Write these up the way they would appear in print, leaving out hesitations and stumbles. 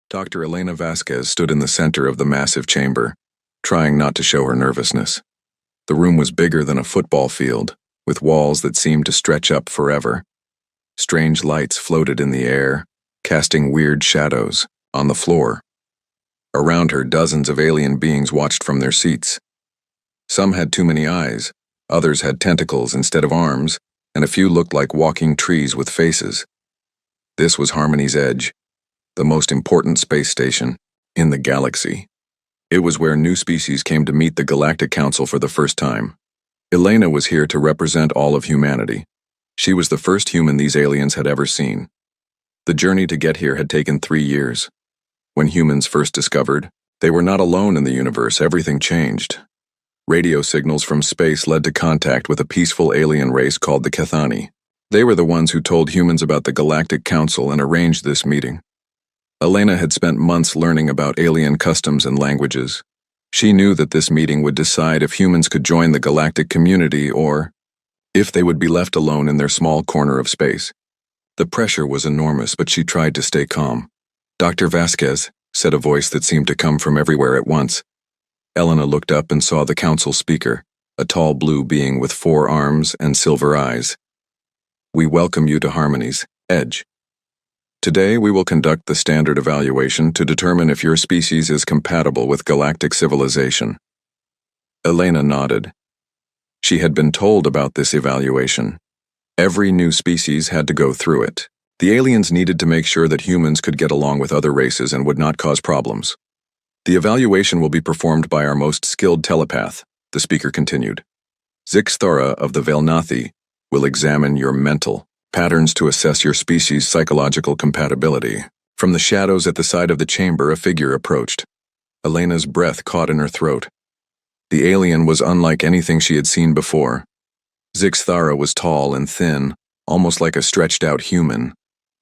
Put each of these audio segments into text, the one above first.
Dr. Elena Vasquez stood in the center of the massive chamber, trying not to show her nervousness. The room was bigger than a football field, with walls that seemed to stretch up forever. Strange lights floated in the air, casting weird shadows on the floor. Around her, dozens of alien beings watched from their seats. Some had too many eyes, others had tentacles instead of arms, and a few looked like walking trees with faces. This was Harmony's Edge, the most important space station in the galaxy. It was where new species came to meet the Galactic Council for the first time. Elena was here to represent all of humanity. She was the first human these aliens had ever seen. The journey to get here had taken 3 years. When humans first discovered, they were not alone in the universe. Everything changed. Radio signals from space led to contact with a peaceful alien race called the Cathani. They were the ones who told humans about the Galactic Council and arranged this meeting. Elena had spent months learning about alien customs and languages. She knew that this meeting would decide if humans could join the galactic community or if they would be left alone in their small corner of space. The pressure was enormous, but she tried to stay calm. "Dr. Vasquez," said a voice that seemed to come from everywhere at once. Elena looked up and saw the council speaker, a tall blue being with 4 arms and silver eyes. "We welcome you to Harmony's Edge. Today we will conduct the standard evaluation to determine if your species is compatible with galactic civilization." Elena nodded. She had been told about this evaluation. Every new species had to go through it. The aliens needed to make sure that humans could get along with other races and would not cause problems. "The evaluation will be performed by our most skilled telepath," the speaker continued. "Zixthara of the Velnathi will examine your mental patterns to assess your species' psychological compatibility." From the shadows at the side of the chamber, a figure approached. Elena's breath caught in her throat. The alien was unlike anything she had seen before. Zixthara was tall and thin, almost like a stretched-out human.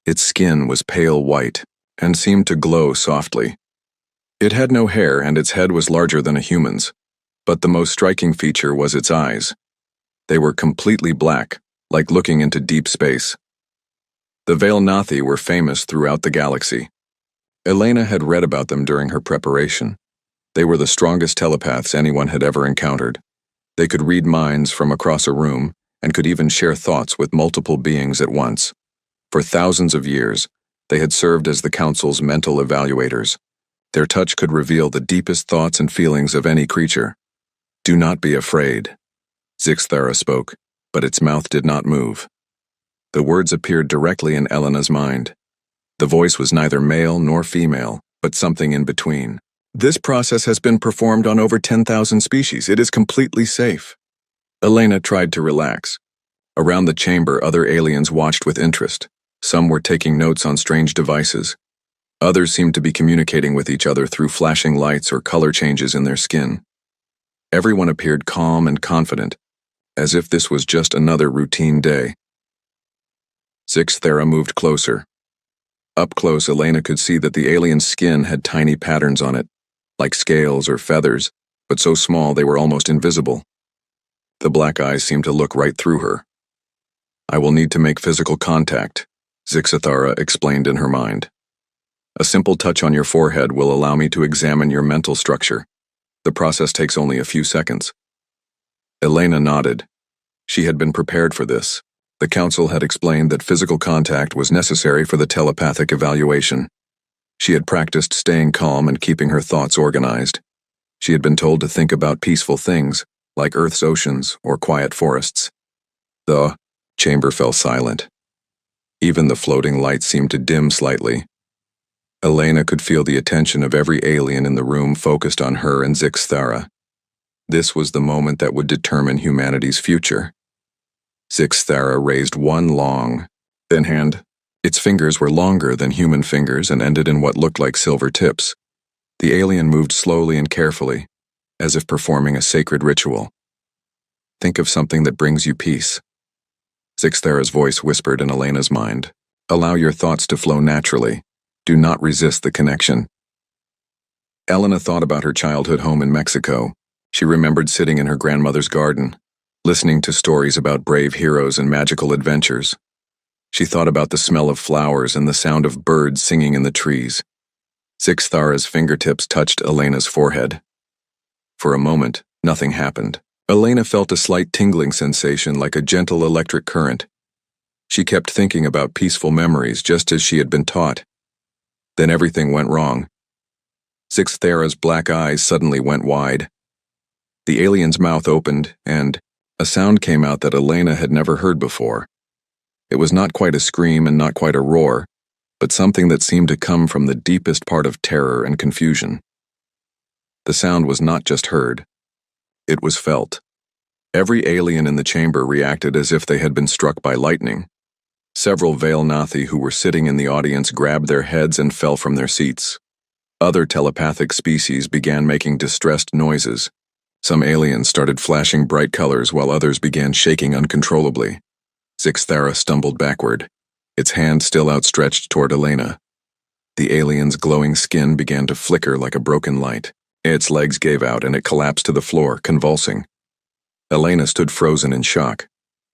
Its skin was pale white and seemed to glow softly. It had no hair and its head was larger than a human's, but the most striking feature was its eyes. They were completely black, like looking into deep space. The Velnathi were famous throughout the galaxy. Elena had read about them during her preparation. They were the strongest telepaths anyone had ever encountered. They could read minds from across a room and could even share thoughts with multiple beings at once. For thousands of years, they had served as the Council's mental evaluators. Their touch could reveal the deepest thoughts and feelings of any creature. "Do not be afraid," Zixthara spoke, but its mouth did not move. The words appeared directly in Elena's mind. The voice was neither male nor female, but something in between. "This process has been performed on over 10,000 species. It is completely safe." Elena tried to relax. Around the chamber, other aliens watched with interest. Some were taking notes on strange devices. Others seemed to be communicating with each other through flashing lights or color changes in their skin. Everyone appeared calm and confident, as if this was just another routine day. Zixthara moved closer. Up close, Elena could see that the alien's skin had tiny patterns on it, like scales or feathers, but so small they were almost invisible. The black eyes seemed to look right through her. "I will need to make physical contact," Zixthara explained in her mind. "A simple touch on your forehead will allow me to examine your mental structure. The process takes only a few seconds." Elena nodded. She had been prepared for this. The Council had explained that physical contact was necessary for the telepathic evaluation. She had practiced staying calm and keeping her thoughts organized. She had been told to think about peaceful things, like Earth's oceans or quiet forests. The chamber fell silent. Even the floating lights seemed to dim slightly. Elena could feel the attention of every alien in the room focused on her and Zixthara. This was the moment that would determine humanity's future. Zixthara raised one long, thin hand. Its fingers were longer than human fingers and ended in what looked like silver tips. The alien moved slowly and carefully, as if performing a sacred ritual. "Think of something that brings you peace," Zixthara's voice whispered in Elena's mind. "Allow your thoughts to flow naturally. Do not resist the connection." Elena thought about her childhood home in Mexico. She remembered sitting in her grandmother's garden, listening to stories about brave heroes and magical adventures. She thought about the smell of flowers and the sound of birds singing in the trees. Zixthara's fingertips touched Elena's forehead. For a moment, nothing happened. Elena felt a slight tingling sensation like a gentle electric current. She kept thinking about peaceful memories just as she had been taught. Then everything went wrong. Zixthara's black eyes suddenly went wide. The alien's mouth opened, and a sound came out that Elena had never heard before. It was not quite a scream and not quite a roar, but something that seemed to come from the deepest part of terror and confusion. The sound was not just heard. It was felt. Every alien in the chamber reacted as if they had been struck by lightning. Several Veil Nathi who were sitting in the audience grabbed their heads and fell from their seats. Other telepathic species began making distressed noises. Some aliens started flashing bright colors while others began shaking uncontrollably. Zixthara stumbled backward, its hand still outstretched toward Elena. The alien's glowing skin began to flicker like a broken light. Its legs gave out and it collapsed to the floor, convulsing. Elena stood frozen in shock.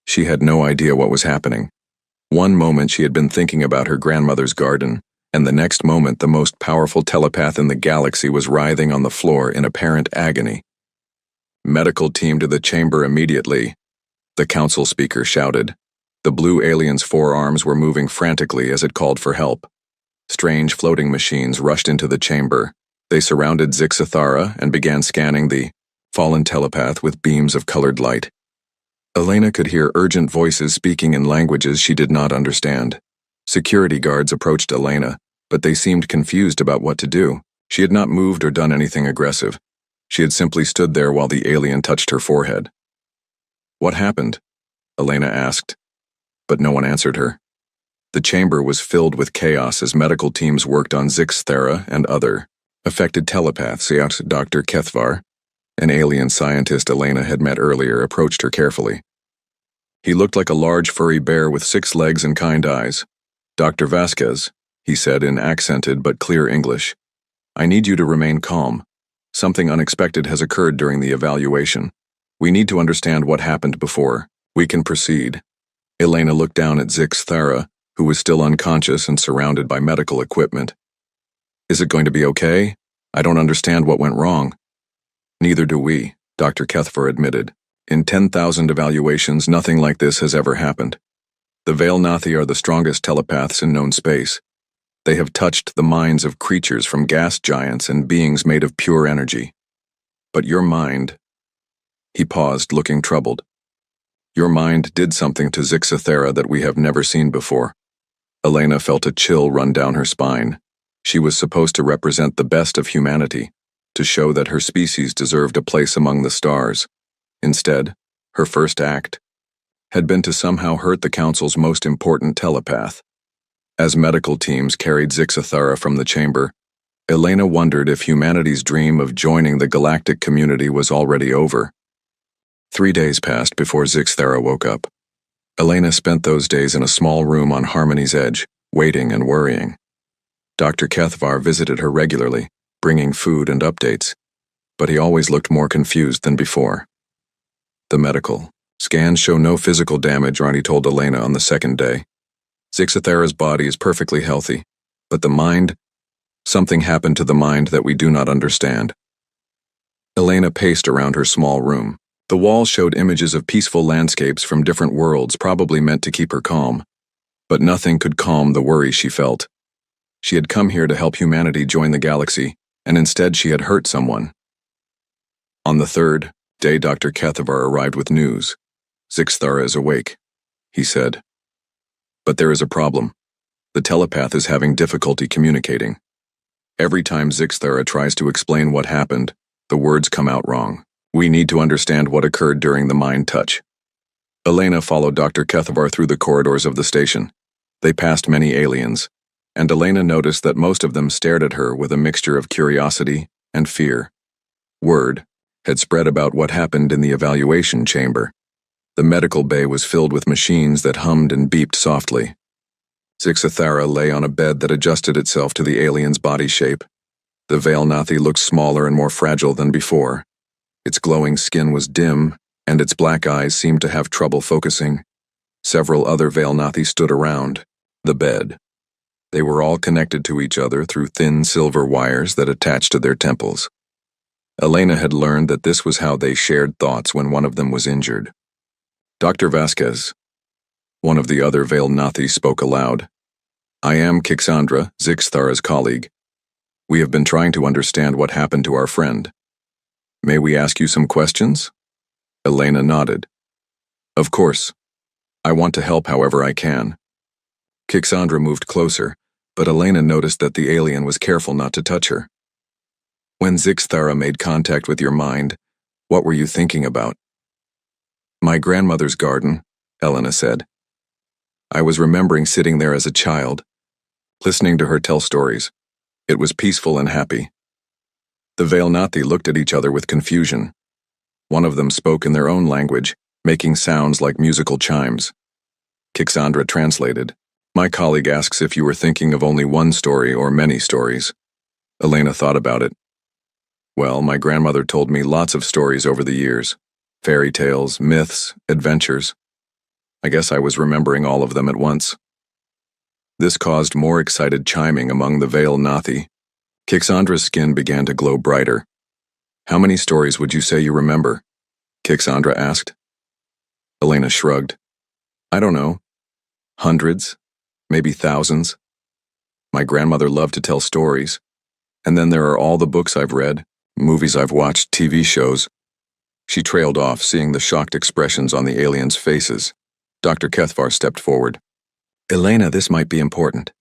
She had no idea what was happening. One moment she had been thinking about her grandmother's garden, and the next moment the most powerful telepath in the galaxy was writhing on the floor in apparent agony. "Medical team to the chamber immediately," the council speaker shouted. The blue alien's forearms were moving frantically as it called for help. Strange floating machines rushed into the chamber. They surrounded Zixthara and began scanning the fallen telepath with beams of colored light. Elena could hear urgent voices speaking in languages she did not understand. Security guards approached Elena, but they seemed confused about what to do. She had not moved or done anything aggressive. She had simply stood there while the alien touched her forehead. "What happened?" Elena asked, but no one answered her. The chamber was filled with chaos as medical teams worked on Zixthara and other affected telepaths. Dr. Kethvar, an alien scientist Elena had met earlier, approached her carefully. He looked like a large furry bear with 6 legs and kind eyes. "Dr. Vasquez," he said in accented but clear English, "I need you to remain calm. Something unexpected has occurred during the evaluation. We need to understand what happened before we can proceed." Elena looked down at Zixthara, who was still unconscious and surrounded by medical equipment. "Is it going to be okay? I don't understand what went wrong." "Neither do we," Dr. Kethvar admitted. "In 10,000 evaluations, nothing like this has ever happened. The Veil Nathi are the strongest telepaths in known space. They have touched the minds of creatures from gas giants and beings made of pure energy. But your mind—" He paused, looking troubled. "Your mind did something to Zixthara that we have never seen before." Elena felt a chill run down her spine. She was supposed to represent the best of humanity, to show that her species deserved a place among the stars. Instead, her first act had been to somehow hurt the Council's most important telepath. As medical teams carried Zixthara from the chamber, Elena wondered if humanity's dream of joining the galactic community was already over. 3 days passed before Zixthara woke up. Elena spent those days in a small room on Harmony's edge, waiting and worrying. Dr. Kethvar visited her regularly, bringing food and updates, but he always looked more confused than before. The medical scans show no physical damage, Ronnie told Elena on the second day. Zixthara's body is perfectly healthy, but the mind, something happened to the mind that we do not understand. Elena paced around her small room. The walls showed images of peaceful landscapes from different worlds, probably meant to keep her calm. But nothing could calm the worry she felt. She had come here to help humanity join the galaxy, and instead she had hurt someone. On the 3rd day, Dr. Kethvar arrived with news. "Zixthara is awake," he said. "But there is a problem. The telepath is having difficulty communicating. Every time Zixthara tries to explain what happened, the words come out wrong. We need to understand what occurred during the mind touch." Elena followed Dr. Kethvar through the corridors of the station. They passed many aliens, and Elena noticed that most of them stared at her with a mixture of curiosity and fear. Word had spread about what happened in the evaluation chamber. The medical bay was filled with machines that hummed and beeped softly. Zixthara lay on a bed that adjusted itself to the alien's body shape. The Veil Nathi looked smaller and more fragile than before. Its glowing skin was dim, and its black eyes seemed to have trouble focusing. Several other Veil Nathi stood around the bed. They were all connected to each other through thin silver wires that attached to their temples. Elena had learned that this was how they shared thoughts when one of them was injured. Dr. Vasquez, one of the other veiled Nathi, spoke aloud. I am Kixandra, Zixthara's colleague. We have been trying to understand what happened to our friend. May we ask you some questions? Elena nodded. Of course. I want to help however I can. Kixandra moved closer, but Elena noticed that the alien was careful not to touch her. When Zixthara made contact with your mind, what were you thinking about? My grandmother's garden, Elena said. I was remembering sitting there as a child, listening to her tell stories. It was peaceful and happy. The Veilnathi looked at each other with confusion. One of them spoke in their own language, making sounds like musical chimes. Kixandra translated. My colleague asks if you were thinking of only one story or many stories. Elena thought about it. Well, my grandmother told me lots of stories over the years. Fairy tales, myths, adventures. I guess I was remembering all of them at once. This caused more excited chiming among the Veilnathi. Kixandra's skin began to glow brighter. How many stories would you say you remember? Kixandra asked. Elena shrugged. I don't know. Hundreds, maybe thousands. My grandmother loved to tell stories. And then there are all the books I've read, movies I've watched, TV shows. She trailed off, seeing the shocked expressions on the aliens' faces. Dr. Kethvar stepped forward. Elena, this might be important.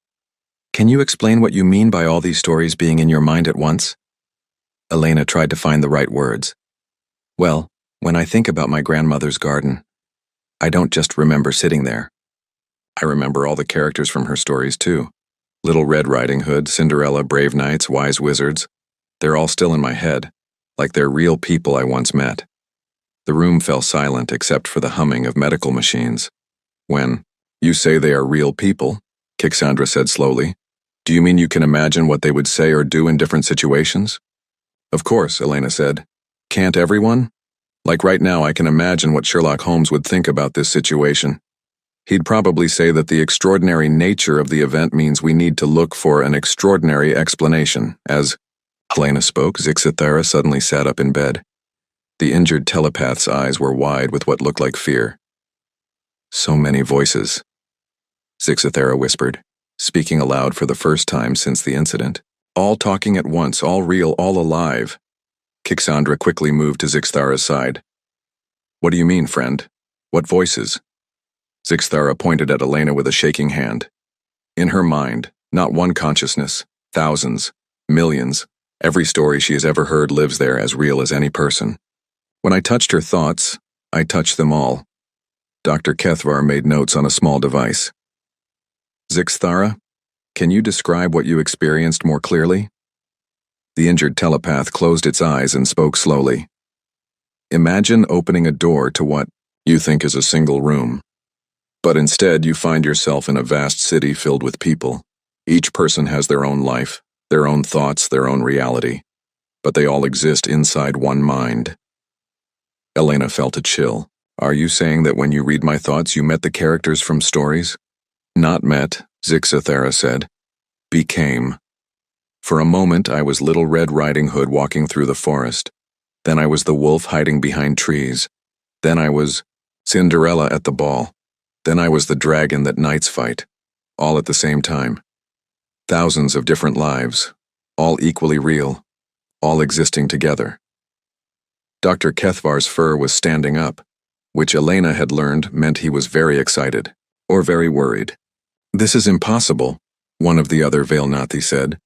Can you explain what you mean by all these stories being in your mind at once? Elena tried to find the right words. Well, when I think about my grandmother's garden, I don't just remember sitting there. I remember all the characters from her stories too. Little Red Riding Hood, Cinderella, brave knights, wise wizards. They're all still in my head, like they're real people I once met. The room fell silent except for the humming of medical machines. When, you say they are real people, Kixandra said slowly. Do you mean you can imagine what they would say or do in different situations? Of course, Elena said. Can't everyone? Like right now I can imagine what Sherlock Holmes would think about this situation. He'd probably say that the extraordinary nature of the event means we need to look for an extraordinary explanation. As Elena spoke, Zixthara suddenly sat up in bed. The injured telepath's eyes were wide with what looked like fear. So many voices, Zixthara whispered, speaking aloud for the first time since the incident. All talking at once, all real, all alive. Kixandra quickly moved to Zixthara's side. What do you mean, friend? What voices? Zixthara pointed at Elena with a shaking hand. In her mind, not one consciousness, thousands, millions. Every story she has ever heard lives there as real as any person. When I touched her thoughts, I touched them all. Dr. Kethvar made notes on a small device. Zixthara, can you describe what you experienced more clearly? The injured telepath closed its eyes and spoke slowly. Imagine opening a door to what you think is a single room. But instead you find yourself in a vast city filled with people. Each person has their own life, their own thoughts, their own reality. But they all exist inside one mind. Elena felt a chill. Are you saying that when you read my thoughts you met the characters from stories? Not met, Zixthara said. Became. For a moment I was Little Red Riding Hood walking through the forest. Then I was the wolf hiding behind trees. Then I was Cinderella at the ball. Then I was the dragon that knights fight. All at the same time. Thousands of different lives, all equally real, all existing together. Dr. Kethvar's fur was standing up, which Elena had learned meant he was very excited, or very worried. This is impossible, one of the other Veilnathi said.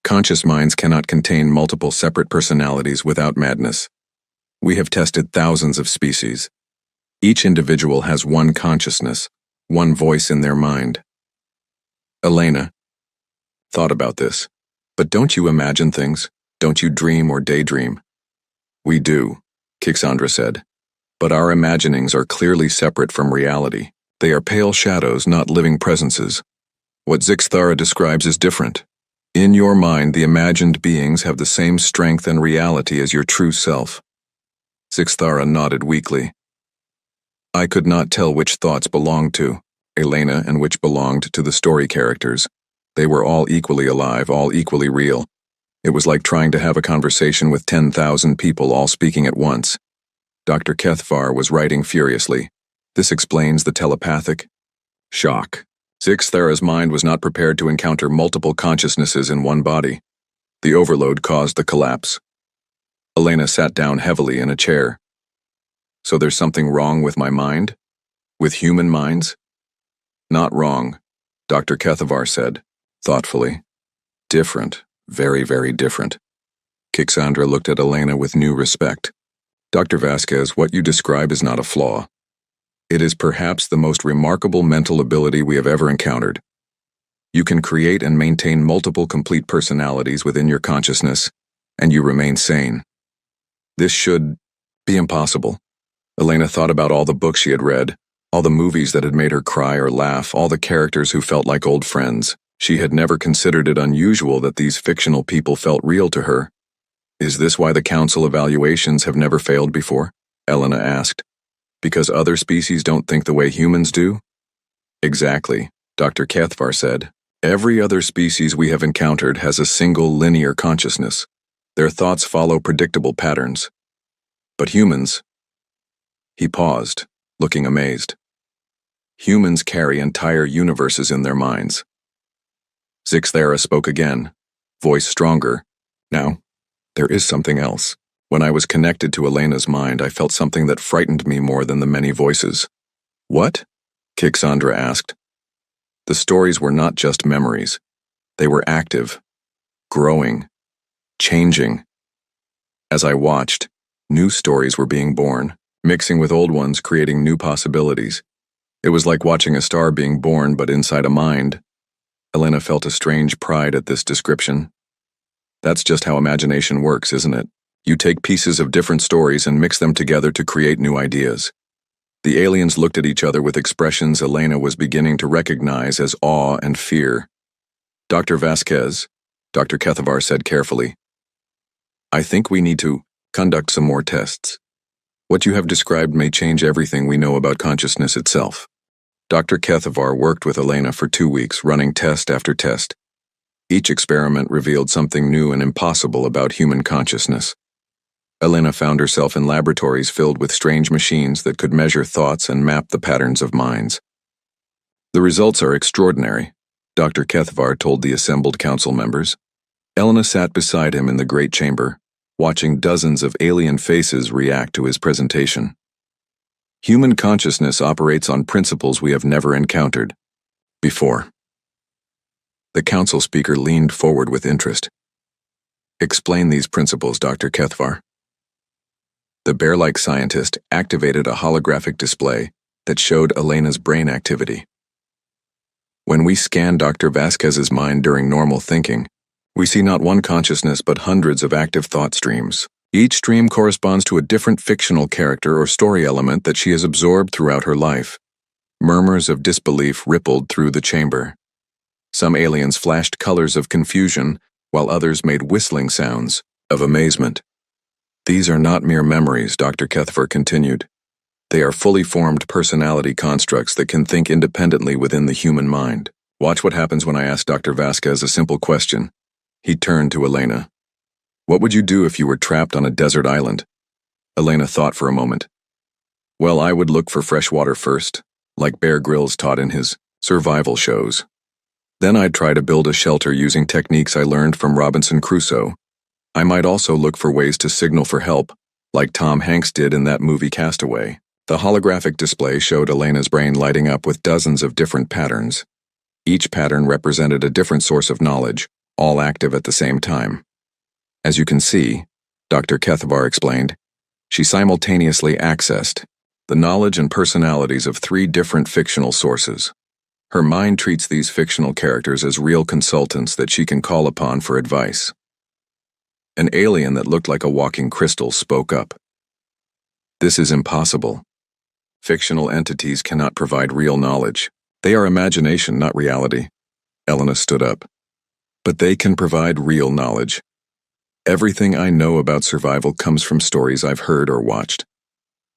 Conscious minds cannot contain multiple separate personalities without madness. We have tested thousands of species. Each individual has one consciousness, one voice in their mind. Elena thought about this. But don't you imagine things? Don't you dream or daydream? We do, Kixandra said. But our imaginings are clearly separate from reality. They are pale shadows, not living presences. What Zixthara describes is different. In your mind, the imagined beings have the same strength and reality as your true self. Zixthara nodded weakly. I could not tell which thoughts belonged to Elena and which belonged to the story characters. They were all equally alive, all equally real. It was like trying to have a conversation with 10,000 people all speaking at once. Dr. Kethvar was writing furiously. This explains the telepathic shock. Zixthera's mind was not prepared to encounter multiple consciousnesses in one body. The overload caused the collapse. Elena sat down heavily in a chair. So there's something wrong with my mind? With human minds? Not wrong, Dr. Kethvar said, thoughtfully. Different, very, very different. Kixandra looked at Elena with new respect. Dr. Vasquez, what you describe is not a flaw. It is perhaps the most remarkable mental ability we have ever encountered. You can create and maintain multiple complete personalities within your consciousness, and you remain sane. This should be impossible. Elena thought about all the books she had read, all the movies that had made her cry or laugh, all the characters who felt like old friends. She had never considered it unusual that these fictional people felt real to her. Is this why the council evaluations have never failed before? Elena asked. Because other species don't think the way humans do? Exactly, Dr. Kethvar said. Every other species we have encountered has a single linear consciousness. Their thoughts follow predictable patterns. But humans... He paused, looking amazed. Humans carry entire universes in their minds. Zixthera spoke again, voice stronger. Now, there is something else. When I was connected to Elena's mind, I felt something that frightened me more than the many voices. What? Kixandra asked. The stories were not just memories. They were active, growing, changing. As I watched, new stories were being born, mixing with old ones, creating new possibilities. It was like watching a star being born, but inside a mind. Elena felt a strange pride at this description. That's just how imagination works, isn't it? You take pieces of different stories and mix them together to create new ideas. The aliens looked at each other with expressions Elena was beginning to recognize as awe and fear. Dr. Vasquez, Dr. Kethvar said carefully, I think we need to conduct some more tests. What you have described may change everything we know about consciousness itself. Dr. Kethvar worked with Elena for 2 weeks, running test after test. Each experiment revealed something new and impossible about human consciousness. Elena found herself in laboratories filled with strange machines that could measure thoughts and map the patterns of minds. The results are extraordinary, Dr. Kethvar told the assembled council members. Elena sat beside him in the great chamber, watching dozens of alien faces react to his presentation. Human consciousness operates on principles we have never encountered before. The council speaker leaned forward with interest. Explain these principles, Dr. Kethvar. The bear-like scientist activated a holographic display that showed Elena's brain activity. When we scan Dr. Vasquez's mind during normal thinking, we see not one consciousness but hundreds of active thought streams. Each stream corresponds to a different fictional character or story element that she has absorbed throughout her life. Murmurs of disbelief rippled through the chamber. Some aliens flashed colors of confusion, while others made whistling sounds of amazement. These are not mere memories, Dr. Kethvar continued. They are fully formed personality constructs that can think independently within the human mind. Watch what happens when I ask Dr. Vasquez a simple question. He turned to Elena. What would you do if you were trapped on a desert island? Elena thought for a moment. Well, I would look for fresh water first, like Bear Grylls taught in his survival shows. Then I'd try to build a shelter using techniques I learned from Robinson Crusoe. I might also look for ways to signal for help, like Tom Hanks did in that movie Castaway. The holographic display showed Elena's brain lighting up with dozens of different patterns. Each pattern represented a different source of knowledge, all active at the same time. As you can see, Dr. Kethvar explained, she simultaneously accessed the knowledge and personalities of 3 different fictional sources. Her mind treats these fictional characters as real consultants that she can call upon for advice. An alien that looked like a walking crystal spoke up. This is impossible. Fictional entities cannot provide real knowledge. They are imagination, not reality. Elena stood up. But they can provide real knowledge. Everything I know about survival comes from stories I've heard or watched.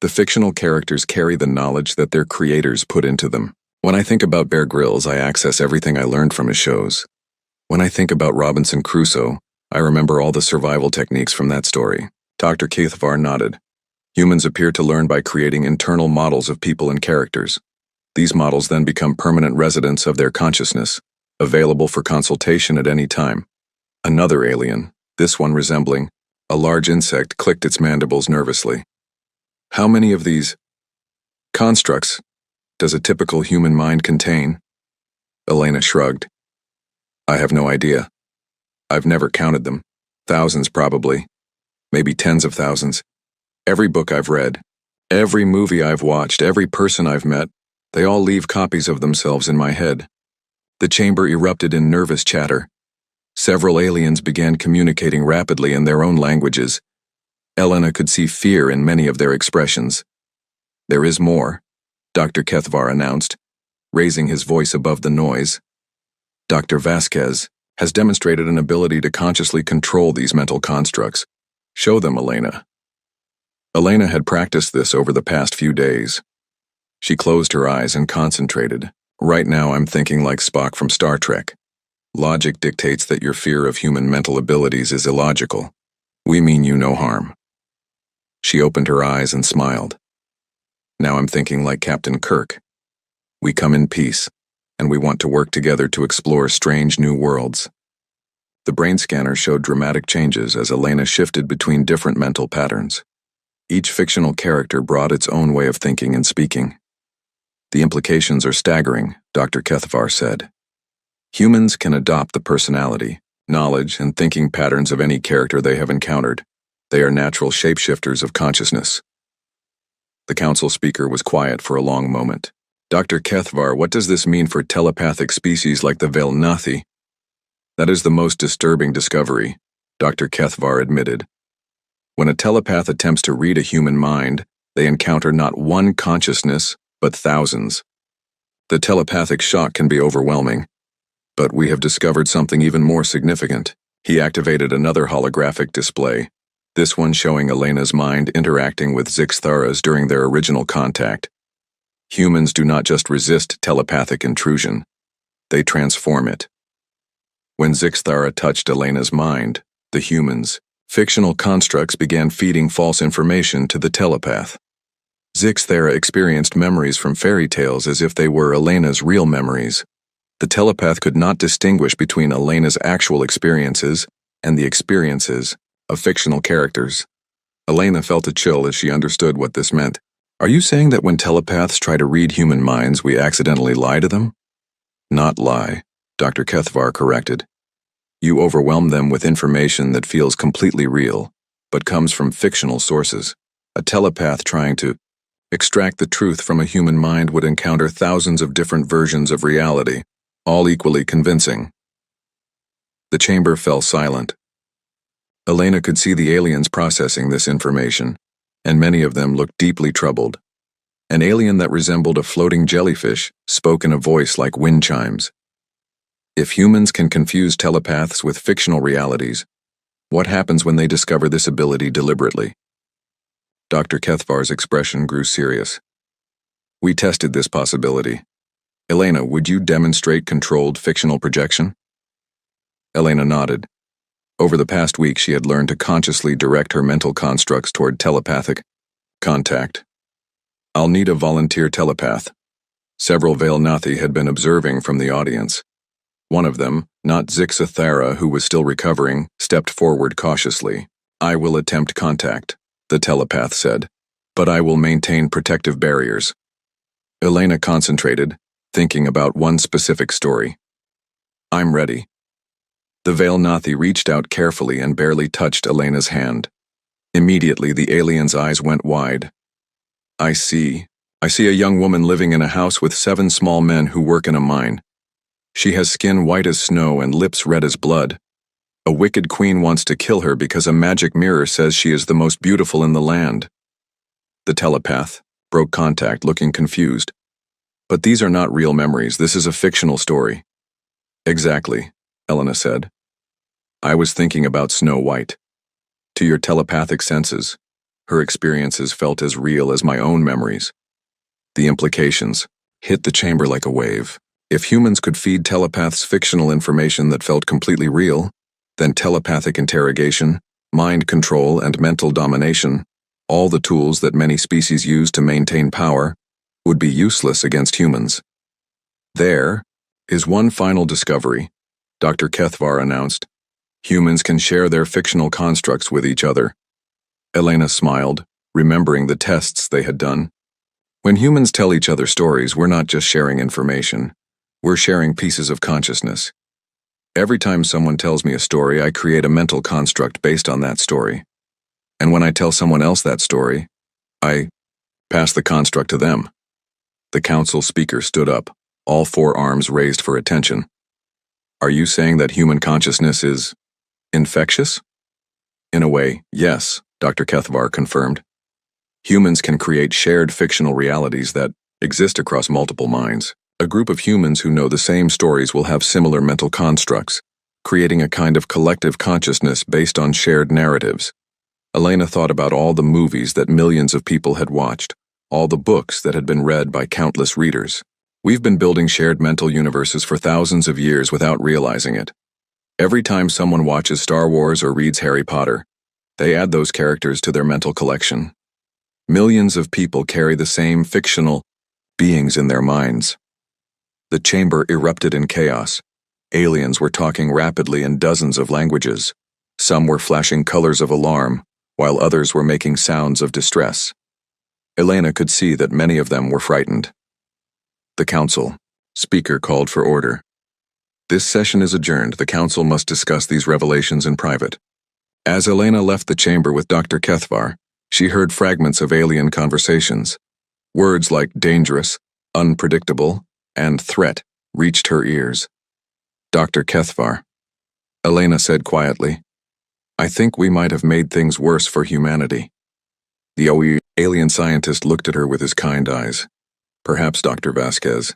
The fictional characters carry the knowledge that their creators put into them. When I think about Bear Grylls, I access everything I learned from his shows. When I think about Robinson Crusoe, I remember all the survival techniques from that story. Dr. Kathvar nodded. Humans appear to learn by creating internal models of people and characters. These models then become permanent residents of their consciousness, available for consultation at any time. Another alien, this one resembling a large insect, clicked its mandibles nervously. How many of these constructs does a typical human mind contain? Elena shrugged. I have no idea. I've never counted them. Thousands probably. Maybe tens of thousands. Every book I've read, every movie I've watched, every person I've met, they all leave copies of themselves in my head. The chamber erupted in nervous chatter. Several aliens began communicating rapidly in their own languages. Elena could see fear in many of their expressions. There is more, Dr. Kathvar announced, raising his voice above the noise. Dr. Vasquez has demonstrated an ability to consciously control these mental constructs. Show them, Elena. Elena had practiced this over the past few days. She closed her eyes and concentrated. Right now I'm thinking like Spock from Star Trek. Logic dictates that your fear of human mental abilities is illogical. We mean you no harm. She opened her eyes and smiled. Now I'm thinking like Captain Kirk. We come in peace, and we want to work together to explore strange new worlds. The brain scanner showed dramatic changes as Elena shifted between different mental patterns. Each fictional character brought its own way of thinking and speaking. The implications are staggering, Dr. Kathvar said. Humans can adopt the personality, knowledge, and thinking patterns of any character they have encountered. They are natural shapeshifters of consciousness. The council speaker was quiet for a long moment. Dr. Kathvar, what does this mean for telepathic species like the Velnathi? That is the most disturbing discovery, Dr. Kathvar admitted. When a telepath attempts to read a human mind, they encounter not one consciousness, but thousands. The telepathic shock can be overwhelming. But we have discovered something even more significant. He activated another holographic display, this one showing Elena's mind interacting with Zixthara's during their original contact. Humans do not just resist telepathic intrusion, they transform it. When Zixthara touched Elena's mind, the humans, fictional constructs began feeding false information to the telepath. Zixthara experienced memories from fairy tales as if they were Elena's real memories. The telepath could not distinguish between Elena's actual experiences and the experiences of fictional characters. Elena felt a chill as she understood what this meant. Are you saying that when telepaths try to read human minds, we accidentally lie to them? Not lie, Dr. Kathvar corrected. You overwhelm them with information that feels completely real, but comes from fictional sources. A telepath trying to extract the truth from a human mind would encounter thousands of different versions of reality, all equally convincing. The chamber fell silent. Elena could see the aliens processing this information, and many of them looked deeply troubled. An alien that resembled a floating jellyfish spoke in a voice like wind chimes. If humans can confuse telepaths with fictional realities, what happens when they discover this ability deliberately? Dr. Kathvar's expression grew serious. We tested this possibility. Elena, would you demonstrate controlled fictional projection? Elena nodded. Over the past week, she had learned to consciously direct her mental constructs toward telepathic contact. I'll need a volunteer telepath. Several Velnathi had been observing from the audience. One of them, not Zixthara, who was still recovering, stepped forward cautiously. I will attempt contact, the telepath said, but I will maintain protective barriers. Elena concentrated, thinking about one specific story. I'm ready. The Velnathi reached out carefully and barely touched Elena's hand. Immediately, the alien's eyes went wide. I see a young woman living in a house with 7 small men who work in a mine. She has skin white as snow and lips red as blood. A wicked queen wants to kill her because a magic mirror says she is the most beautiful in the land. The telepath broke contact, looking confused. But these are not real memories. This is a fictional story. Exactly, Elena said. I was thinking about Snow White. To your telepathic senses, her experiences felt as real as my own memories. The implications hit the chamber like a wave. If humans could feed telepaths fictional information that felt completely real, then telepathic interrogation, mind control, and mental domination, all the tools that many species use to maintain power, would be useless against humans. There is one final discovery, Dr. Kethvar announced. Humans can share their fictional constructs with each other. Elena smiled, remembering the tests they had done. When humans tell each other stories, we're not just sharing information. We're sharing pieces of consciousness. Every time someone tells me a story, I create a mental construct based on that story. And when I tell someone else that story, I pass the construct to them. The council speaker stood up, all four arms raised for attention. Are you saying that human consciousness is infectious? In a way, yes, Dr. Kethvar confirmed. Humans can create shared fictional realities that exist across multiple minds. A group of humans who know the same stories will have similar mental constructs, creating a kind of collective consciousness based on shared narratives. Elena thought about all the movies that millions of people had watched, all the books that had been read by countless readers. We've been building shared mental universes for thousands of years without realizing it. Every time someone watches Star Wars or reads Harry Potter, they add those characters to their mental collection. Millions of people carry the same fictional beings in their minds. The chamber erupted in chaos. Aliens were talking rapidly in dozens of languages. Some were flashing colors of alarm, while others were making sounds of distress. Elena could see that many of them were frightened. The council speaker called for order. This session is adjourned. The council must discuss these revelations in private. As Elena left the chamber with Dr. Kethvar, she heard fragments of alien conversations. Words like dangerous, unpredictable, and threat reached her ears. Dr. Kethvar, Elena said quietly, I think we might have made things worse for humanity. The alien scientist looked at her with his kind eyes. Perhaps, Dr. Vasquez,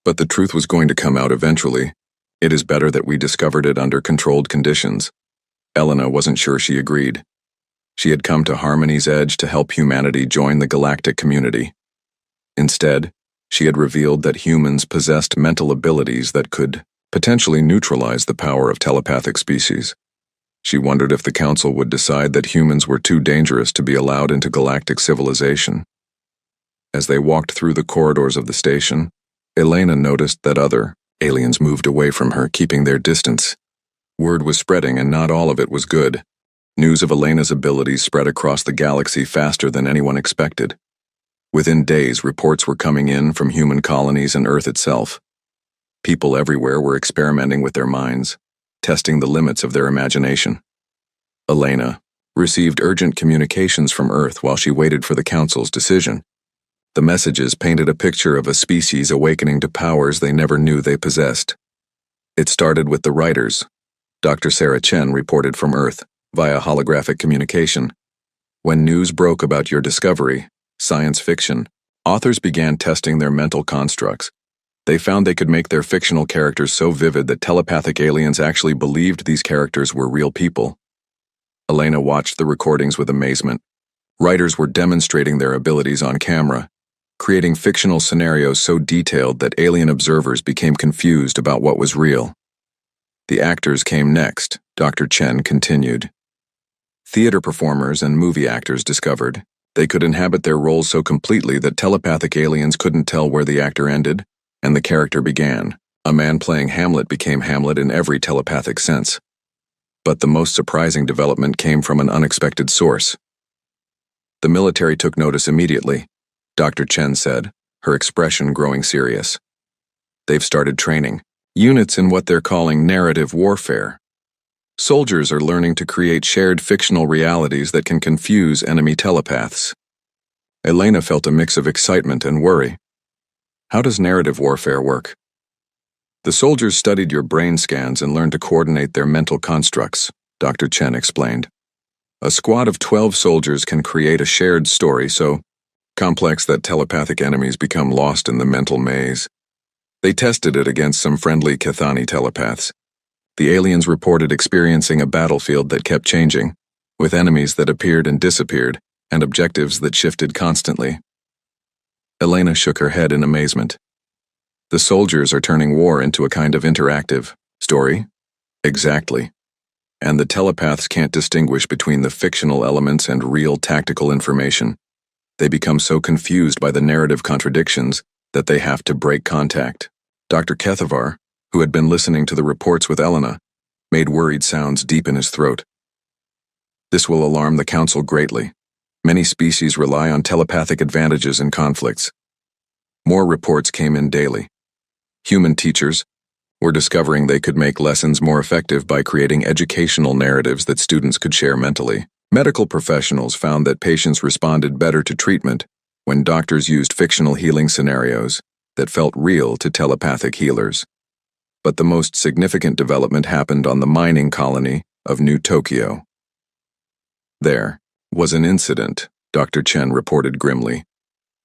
but the truth was going to come out eventually. It is better that we discovered it under controlled conditions. Elena wasn't sure she agreed. She had come to Harmony's Edge to help humanity join the galactic community. Instead, she had revealed that humans possessed mental abilities that could potentially neutralize the power of telepathic species. She wondered if the council would decide that humans were too dangerous to be allowed into galactic civilization. As they walked through the corridors of the station, Elena noticed that other aliens moved away from her, keeping their distance. Word was spreading, and not all of it was good. News of Elena's abilities spread across the galaxy faster than anyone expected. Within days, reports were coming in from human colonies and Earth itself. People everywhere were experimenting with their minds, testing the limits of their imagination. Elena received urgent communications from Earth while she waited for the council's decision. The messages painted a picture of a species awakening to powers they never knew they possessed. It started with the writers. Dr. Sarah Chen reported from Earth via holographic communication. When news broke about your discovery, science fiction, authors began testing their mental constructs. They found they could make their fictional characters so vivid that telepathic aliens actually believed these characters were real people. Elena watched the recordings with amazement. Writers were demonstrating their abilities on camera, creating fictional scenarios so detailed that alien observers became confused about what was real. The actors came next, Dr. Chen continued. Theater performers and movie actors discovered they could inhabit their roles so completely that telepathic aliens couldn't tell where the actor ended and the character began. A man playing Hamlet became Hamlet in every telepathic sense. But the most surprising development came from an unexpected source. The military took notice immediately, Dr. Chen said, her expression growing serious. They've started training units in what they're calling narrative warfare. Soldiers are learning to create shared fictional realities that can confuse enemy telepaths. Elena felt a mix of excitement and worry. How does narrative warfare work? The soldiers studied your brain scans and learned to coordinate their mental constructs, Dr. Chen explained. A squad of 12 soldiers can create a shared story so complex that telepathic enemies become lost in the mental maze. They tested it against some friendly Kethani telepaths. The aliens reported experiencing a battlefield that kept changing, with enemies that appeared and disappeared, and objectives that shifted constantly. Elena shook her head in amazement. The soldiers are turning war into a kind of interactive story? Exactly. And the telepaths can't distinguish between the fictional elements and real tactical information. They become so confused by the narrative contradictions that they have to break contact. Dr. Kethavar, who had been listening to the reports with Elena, made worried sounds deep in his throat. This will alarm the Council greatly. Many species rely on telepathic advantages in conflicts. More reports came in daily. Human teachers were discovering they could make lessons more effective by creating educational narratives that students could share mentally. Medical professionals found that patients responded better to treatment when doctors used fictional healing scenarios that felt real to telepathic healers. But the most significant development happened on the mining colony of New Tokyo. There was an incident, Dr. Chen reported grimly.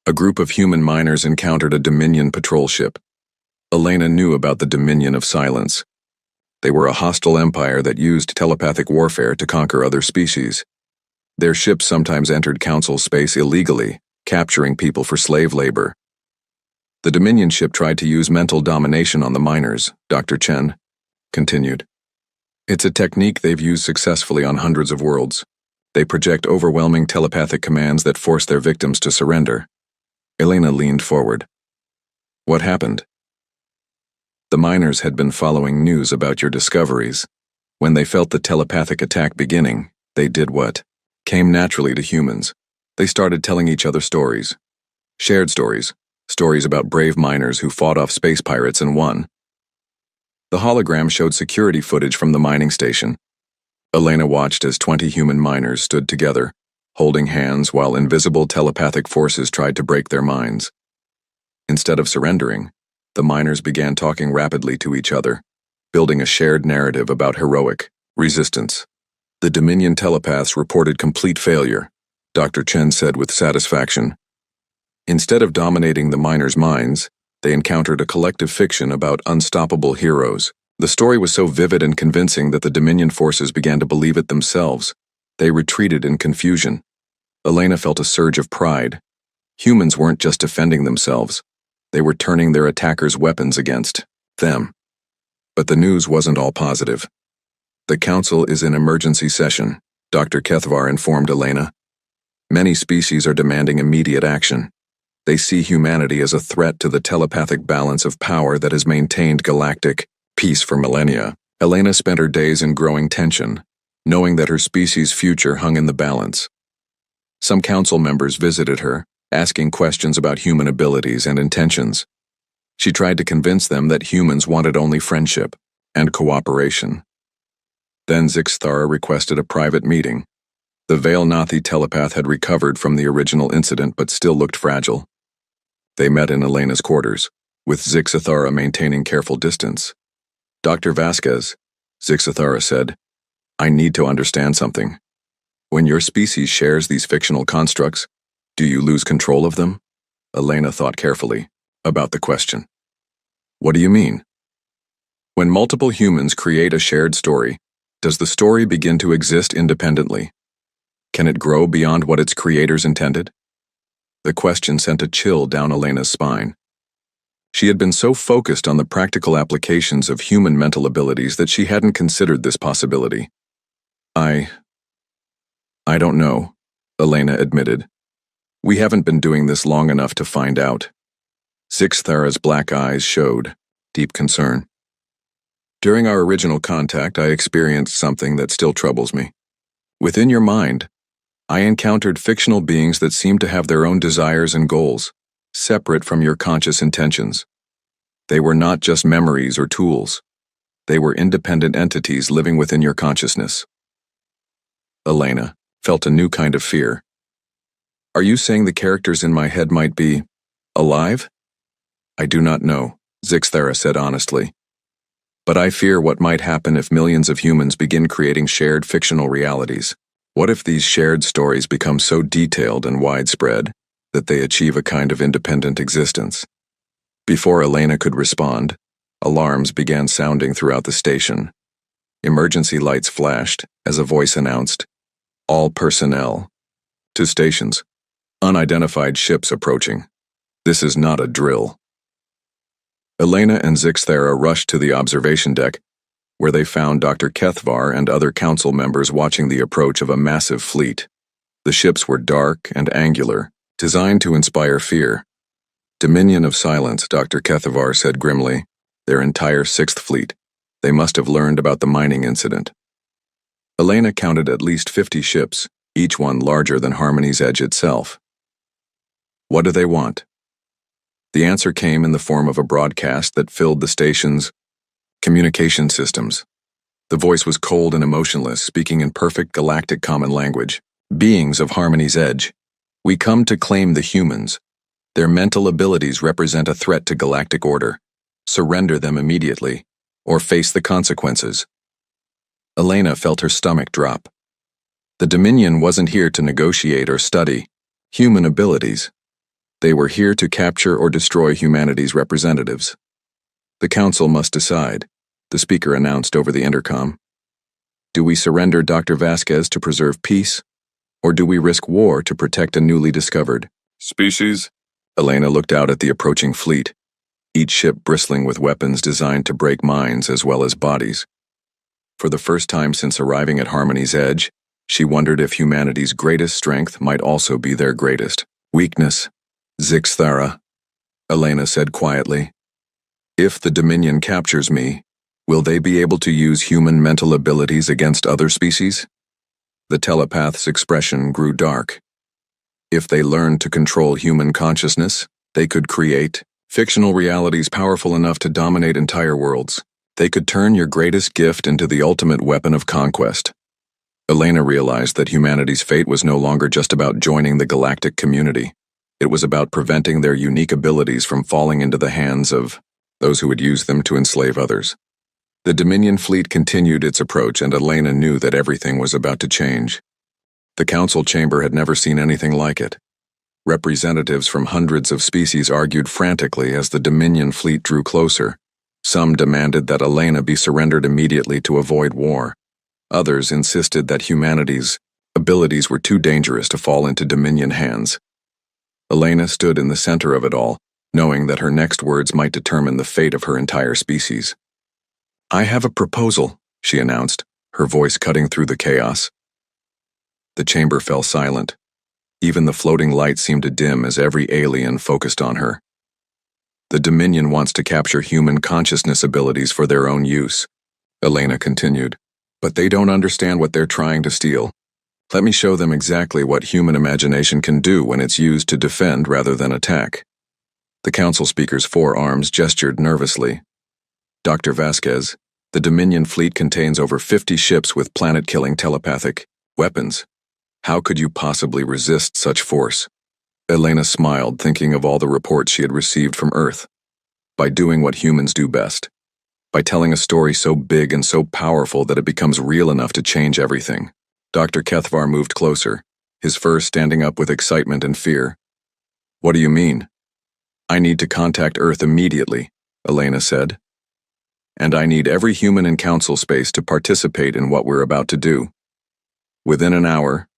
A group of human miners encountered a Dominion patrol ship. Elena knew about the Dominion of Silence. They were a hostile empire that used telepathic warfare to conquer other species. Their ships sometimes entered Council space illegally, capturing people for slave labor. The Dominion ship tried to use mental domination on the miners, Dr. Chen continued. It's a technique they've used successfully on hundreds of worlds. They project overwhelming telepathic commands that force their victims to surrender. Elena leaned forward. What happened? The miners had been following news about your discoveries. When they felt the telepathic attack beginning, they did what came naturally to humans. They started telling each other stories. Shared stories. Stories about brave miners who fought off space pirates and won. The hologram showed security footage from the mining station. Elena watched as 20 human miners stood together, holding hands while invisible telepathic forces tried to break their minds. Instead of surrendering, the miners began talking rapidly to each other, building a shared narrative about heroic resistance. The Dominion telepaths reported complete failure, Dr. Chen said with satisfaction. Instead of dominating the miners' minds, they encountered a collective fiction about unstoppable heroes. The story was so vivid and convincing that the Dominion forces began to believe it themselves. They retreated in confusion. Elena felt a surge of pride. Humans weren't just defending themselves. They were turning their attackers' weapons against them. But the news wasn't all positive. The Council is in emergency session, Dr. Kethavar informed Elena. Many species are demanding immediate action. They see humanity as a threat to the telepathic balance of power that has maintained galactic peace for millennia. Elena spent her days in growing tension, knowing that her species' future hung in the balance. Some council members visited her, asking questions about human abilities and intentions. She tried to convince them that humans wanted only friendship and cooperation. Then Zixthara requested a private meeting. The Veilnathi telepath had recovered from the original incident but still looked fragile. They met in Elena's quarters, with Zixthara maintaining careful distance. Dr. Vasquez, Zixthara said, I need to understand something. When your species shares these fictional constructs, do you lose control of them? Elena thought carefully about the question. What do you mean? When multiple humans create a shared story, does the story begin to exist independently? Can it grow beyond what its creators intended? The question sent a chill down Elena's spine. She had been so focused on the practical applications of human mental abilities that she hadn't considered this possibility. I don't know, Elena admitted. We haven't been doing this long enough to find out. Zixthara's black eyes showed deep concern. During our original contact, I experienced something that still troubles me. Within your mind, I encountered fictional beings that seemed to have their own desires and goals, separate from your conscious intentions. They were not just memories or tools. They were independent entities living within your consciousness. Elena felt a new kind of fear. Are you saying the characters in my head might be alive? I do not know, Zixthara said honestly. But I fear what might happen if millions of humans begin creating shared fictional realities. What if these shared stories become so detailed and widespread that they achieve a kind of independent existence? Before Elena could respond, alarms began sounding throughout the station. Emergency lights flashed as a voice announced, all personnel to stations. Unidentified ships approaching. This is not a drill. Elena and Zixthera rushed to the observation deck, where they found Dr. Kethvar and other council members watching the approach of a massive fleet. The ships were dark and angular, designed to inspire fear. Dominion of Silence, Dr. Kethvar said grimly. Their entire Sixth Fleet. They must have learned about the mining incident. Elena counted at least 50 ships, each one larger than Harmony's Edge itself. What do they want? The answer came in the form of a broadcast that filled the station's communication systems. The voice was cold and emotionless, speaking in perfect galactic common language. Beings of Harmony's Edge, we come to claim the humans. Their mental abilities represent a threat to galactic order. Surrender them immediately, or face the consequences. Elena felt her stomach drop. The Dominion wasn't here to negotiate or study human abilities. They were here to capture or destroy humanity's representatives. The Council must decide, the speaker announced over the intercom. Do we surrender Dr. Vasquez to preserve peace, or do we risk war to protect a newly discovered species? Elena looked out at the approaching fleet, each ship bristling with weapons designed to break minds as well as bodies. For the first time since arriving at Harmony's Edge, she wondered if humanity's greatest strength might also be their greatest weakness. Zixthera, Elena said quietly. If the Dominion captures me, will they be able to use human mental abilities against other species? The telepath's expression grew dark. If they learned to control human consciousness, they could create fictional realities powerful enough to dominate entire worlds. They could turn your greatest gift into the ultimate weapon of conquest. Elena realized that humanity's fate was no longer just about joining the galactic community. It was about preventing their unique abilities from falling into the hands of those who would use them to enslave others. The Dominion fleet continued its approach, and Elena knew that everything was about to change. The council chamber had never seen anything like it. Representatives from hundreds of species argued frantically as the Dominion fleet drew closer. Some demanded that Elena be surrendered immediately to avoid war. Others insisted that humanity's abilities were too dangerous to fall into Dominion hands. Elena stood in the center of it all, knowing that her next words might determine the fate of her entire species. I have a proposal, she announced, her voice cutting through the chaos. The chamber fell silent. Even the floating light seemed to dim as every alien focused on her. The Dominion wants to capture human consciousness abilities for their own use, Elena continued. But they don't understand what they're trying to steal. Let me show them exactly what human imagination can do when it's used to defend rather than attack. The council speaker's forearms gestured nervously. Dr. Vasquez, the Dominion fleet contains over 50 ships with planet-killing telepathic weapons. How could you possibly resist such force? Elena smiled, thinking of all the reports she had received from Earth. By doing what humans do best. By telling a story so big and so powerful that it becomes real enough to change everything. Dr. Kethvar moved closer, his fur standing up with excitement and fear. What do you mean? I need to contact Earth immediately, Elena said. And I need every human in council space to participate in what we're about to do. Within an hour,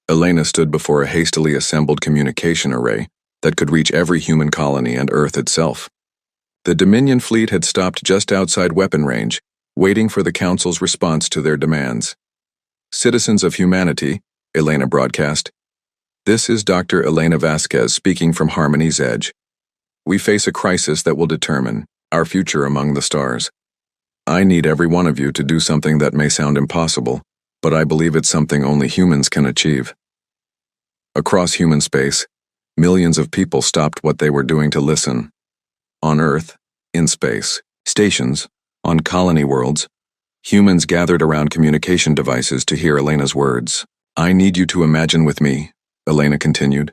Elena stood before a hastily assembled communication array that could reach every human colony and Earth itself. The Dominion fleet had stopped just outside weapon range, waiting for the Council's response to their demands. Citizens of humanity, Elena broadcast. This is Dr. Elena Vasquez speaking from Harmony's Edge. We face a crisis that will determine our future among the stars. I need every one of you to do something that may sound impossible, but I believe it's something only humans can achieve. Across human space, millions of people stopped what they were doing to listen. On Earth, in space, stations, on colony worlds, humans gathered around communication devices to hear Elena's words. I need you to imagine with me, Elena continued.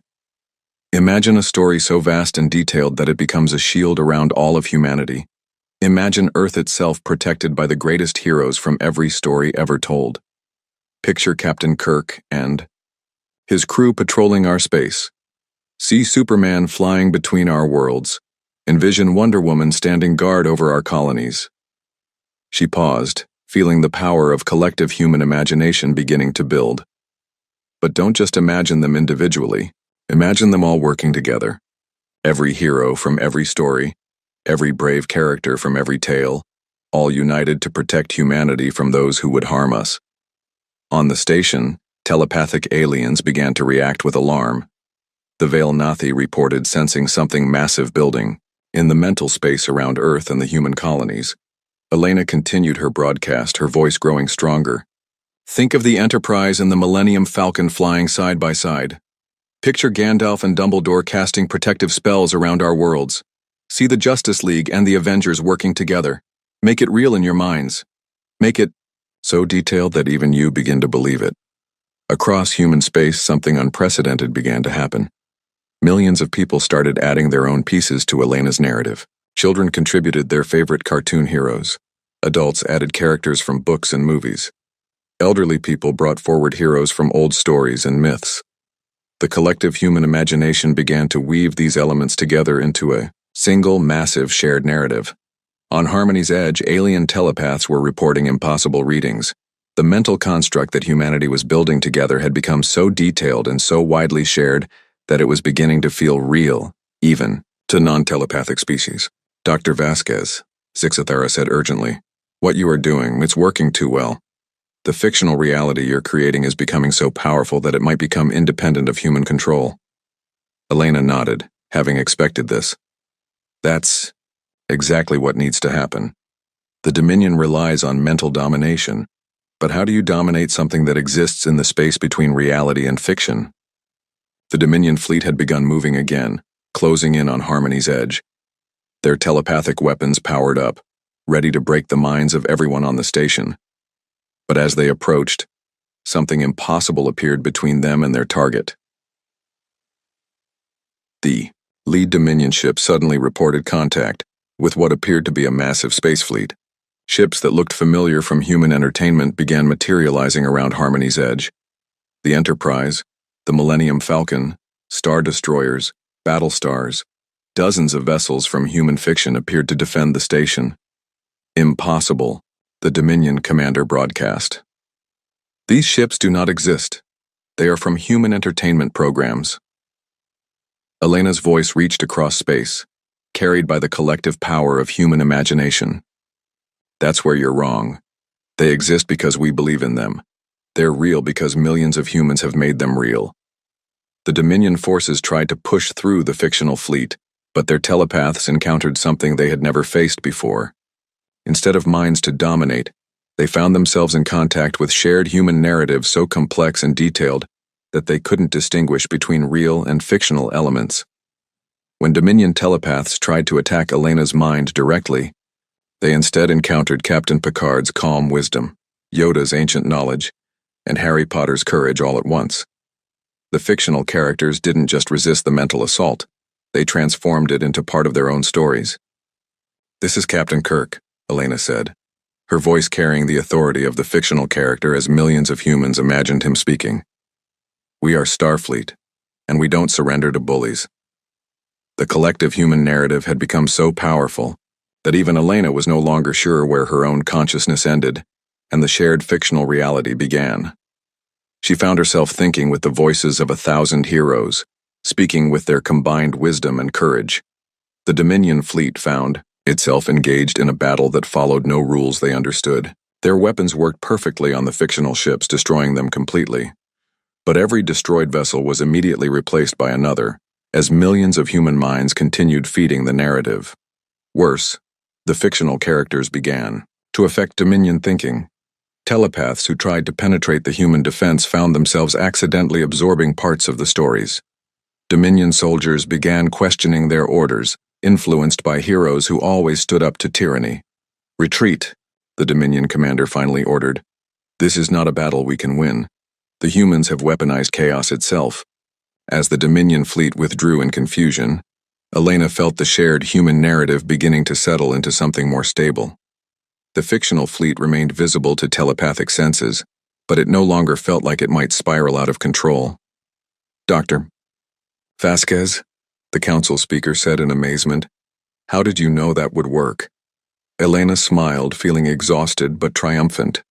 Imagine a story so vast and detailed that it becomes a shield around all of humanity. Imagine Earth itself protected by the greatest heroes from every story ever told. Picture Captain Kirk and his crew patrolling our space. See Superman flying between our worlds. Envision Wonder Woman standing guard over our colonies. She paused, feeling the power of collective human imagination beginning to build. But don't just imagine them individually. Imagine them all working together. Every hero from every story, every brave character from every tale, all united to protect humanity from those who would harm us. On the station, telepathic aliens began to react with alarm. The Veil Nathi reported sensing something massive building in the mental space around Earth and the human colonies. Elena continued her broadcast, her voice growing stronger. Think of the Enterprise and the Millennium Falcon flying side by side. Picture Gandalf and Dumbledore casting protective spells around our worlds. See the Justice League and the Avengers working together. Make it real in your minds. Make it so detailed that even you begin to believe it. Across human space, something unprecedented began to happen. Millions of people started adding their own pieces to Elena's narrative. Children contributed their favorite cartoon heroes. Adults added characters from books and movies. Elderly people brought forward heroes from old stories and myths. The collective human imagination began to weave these elements together into a single, massive, shared narrative. On Harmony's Edge, alien telepaths were reporting impossible readings. The mental construct that humanity was building together had become so detailed and so widely shared that it was beginning to feel real, even to non-telepathic species. Dr. Vasquez, Zixathara said urgently, "What you are doing, it's working too well. The fictional reality you're creating is becoming so powerful that it might become independent of human control." Elena nodded, having expected this. That's exactly what needs to happen. The Dominion relies on mental domination. But how do you dominate something that exists in the space between reality and fiction? The Dominion fleet had begun moving again, closing in on Harmony's Edge. Their telepathic weapons powered up, ready to break the minds of everyone on the station. But as they approached, something impossible appeared between them and their target. The lead Dominion ship suddenly reported contact with what appeared to be a massive space fleet. Ships that looked familiar from human entertainment began materializing around Harmony's Edge. The Enterprise, the Millennium Falcon, Star Destroyers, Battle Stars, dozens of vessels from human fiction appeared to defend the station. Impossible, the Dominion commander broadcast. These ships do not exist. They are from human entertainment programs. Elena's voice reached across space, carried by the collective power of human imagination. That's where you're wrong. They exist because we believe in them. They're real because millions of humans have made them real. The Dominion forces tried to push through the fictional fleet, but their telepaths encountered something they had never faced before. Instead of minds to dominate, they found themselves in contact with shared human narratives so complex and detailed that they couldn't distinguish between real and fictional elements. When Dominion telepaths tried to attack Elena's mind directly, they instead encountered Captain Picard's calm wisdom, Yoda's ancient knowledge, and Harry Potter's courage all at once. The fictional characters didn't just resist the mental assault, they transformed it into part of their own stories. "This is Captain Kirk," Elena said, her voice carrying the authority of the fictional character as millions of humans imagined him speaking. "We are Starfleet, and we don't surrender to bullies." The collective human narrative had become so powerful that even Elena was no longer sure where her own consciousness ended and the shared fictional reality began. She found herself thinking with the voices of 1,000 heroes, speaking with their combined wisdom and courage. The Dominion fleet found itself engaged in a battle that followed no rules they understood. Their weapons worked perfectly on the fictional ships, destroying them completely. But every destroyed vessel was immediately replaced by another, as millions of human minds continued feeding the narrative. Worse, the fictional characters began to affect Dominion thinking. Telepaths who tried to penetrate the human defense found themselves accidentally absorbing parts of the stories. Dominion soldiers began questioning their orders, influenced by heroes who always stood up to tyranny. "Retreat," the Dominion commander finally ordered. "This is not a battle we can win. The humans have weaponized chaos itself." As the Dominion fleet withdrew in confusion, Elena felt the shared human narrative beginning to settle into something more stable. The fictional fleet remained visible to telepathic senses, but it no longer felt like it might spiral out of control. "Dr. Vasquez," the council speaker said in amazement, "how did you know that would work?" Elena smiled, feeling exhausted but triumphant.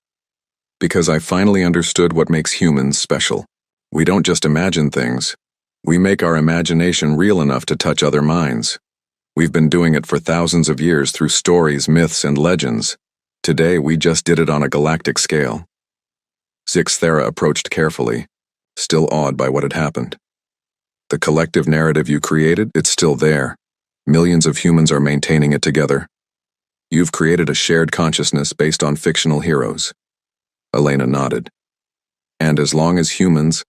"Because I finally understood what makes humans special. We don't just imagine things. We make our imagination real enough to touch other minds. We've been doing it for thousands of years through stories, myths, and legends. Today, we just did it on a galactic scale. Zixthera approached carefully, still awed by what had happened. The collective narrative you created, it's still there. Millions of humans are maintaining it together. You've created a shared consciousness based on fictional heroes. Elena nodded. And as long as humans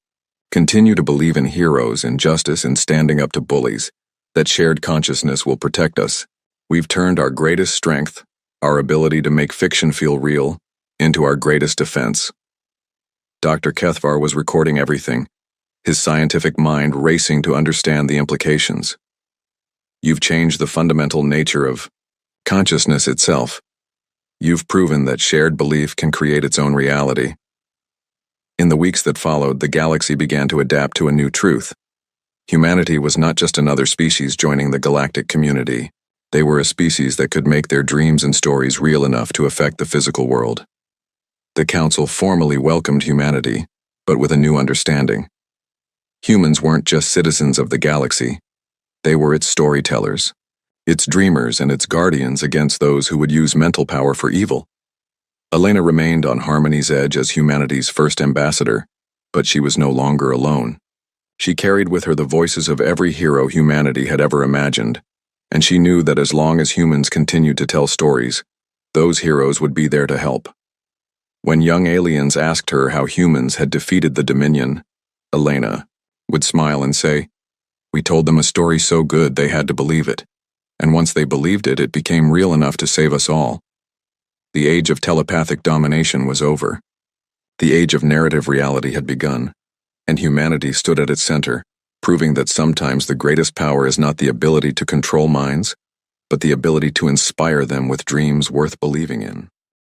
continue to believe in heroes, in justice, in standing up to bullies, that shared consciousness will protect us. We've turned our greatest strength, our ability to make fiction feel real, into our greatest defense. Dr. Kethvar was recording everything, his scientific mind racing to understand the implications. You've changed the fundamental nature of consciousness itself. You've proven that shared belief can create its own reality. In the weeks that followed, the galaxy began to adapt to a new truth. Humanity was not just another species joining the galactic community. They were a species that could make their dreams and stories real enough to affect the physical world. The Council formally welcomed humanity, but with a new understanding. Humans weren't just citizens of the galaxy. They were its storytellers, its dreamers, and its guardians against those who would use mental power for evil. Elena remained on Harmony's edge as humanity's first ambassador, but she was no longer alone. She carried with her the voices of every hero humanity had ever imagined, and she knew that as long as humans continued to tell stories, those heroes would be there to help. When young aliens asked her how humans had defeated the Dominion, Elena would smile and say, "We told them a story so good they had to believe it, and once they believed it, it became real enough to save us all." The age of telepathic domination was over. The age of narrative reality had begun, and humanity stood at its center, proving that sometimes the greatest power is not the ability to control minds, but the ability to inspire them with dreams worth believing in.